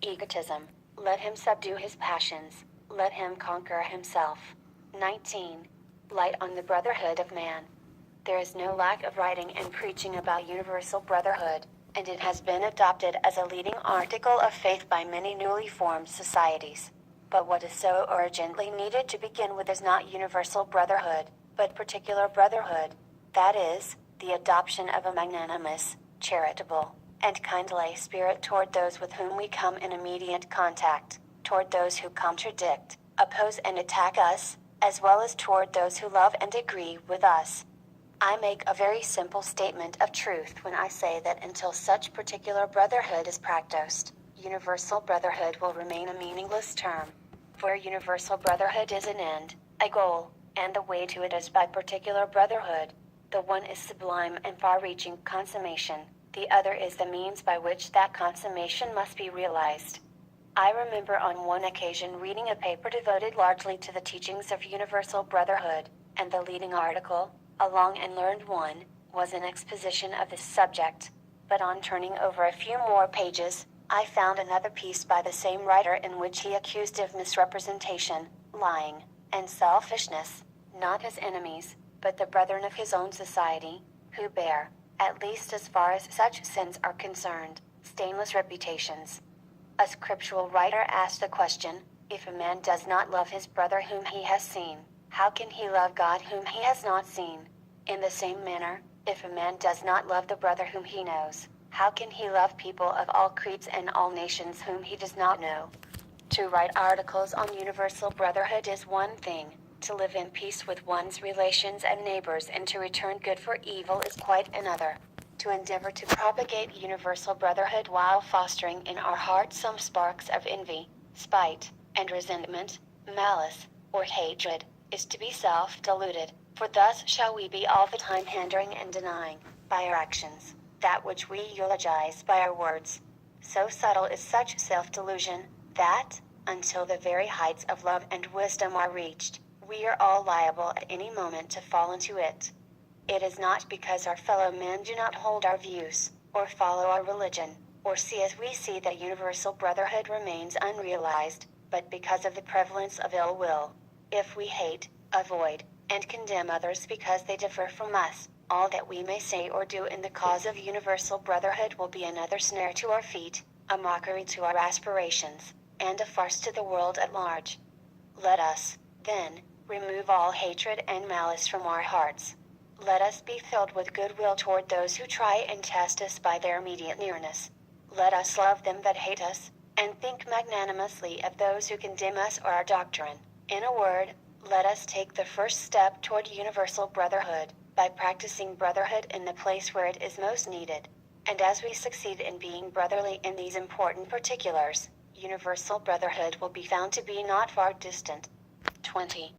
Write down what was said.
Egotism. Let him subdue his passions. Let him conquer himself. 19. Light on the brotherhood of man. There is no lack of writing and preaching about universal brotherhood, and it has been adopted as a leading article of faith by many newly formed societies. But what is so urgently needed to begin with is not universal brotherhood, but particular brotherhood. That is, the adoption of a magnanimous, charitable, and kindly spirit toward those with whom we come in immediate contact, toward those who contradict, oppose and attack us, as well as toward those who love and agree with us. I make a very simple statement of truth when I say that until such particular brotherhood is practiced, universal brotherhood will remain a meaningless term. For universal brotherhood is an end, a goal, and the way to it is by particular brotherhood. The one is sublime and far-reaching consummation, the other is the means by which that consummation must be realized. I remember on one occasion reading a paper devoted largely to the teachings of universal brotherhood, and the leading article, a long and learned one, was an exposition of this subject. But on turning over a few more pages, I found another piece by the same writer in which he accused of misrepresentation, lying, and selfishness, not his enemies, but the brethren of his own society, who bear, at least as far as such sins are concerned, stainless reputations. A scriptural writer asked the question, if a man does not love his brother whom he has seen, how can he love God whom he has not seen? In the same manner, if a man does not love the brother whom he knows, how can he love people of all creeds and all nations whom he does not know? To write articles on universal brotherhood is one thing, to live in peace with one's relations and neighbors and to return good for evil is quite another. To endeavor to propagate universal brotherhood while fostering in our hearts some sparks of envy, spite, and resentment, malice, or hatred, is to be self-deluded, for thus shall we be all the time hindering and denying, by our actions, that which we eulogize by our words. So subtle is such self-delusion, that, until the very heights of love and wisdom are reached, we are all liable at any moment to fall into it. It is not because our fellow men do not hold our views, or follow our religion, or see as we see that universal brotherhood remains unrealized, but because of the prevalence of ill will. If we hate, avoid, and condemn others because they differ from us, all that we may say or do in the cause of universal brotherhood will be another snare to our feet, a mockery to our aspirations, and a farce to the world at large. Let us, then, remove all hatred and malice from our hearts. Let us be filled with goodwill toward those who try and test us by their immediate nearness. Let us love them that hate us, and think magnanimously of those who condemn us or our doctrine. In a word, let us take the first step toward universal brotherhood, by practicing brotherhood in the place where it is most needed. And as we succeed in being brotherly in these important particulars, universal brotherhood will be found to be not far distant. 20.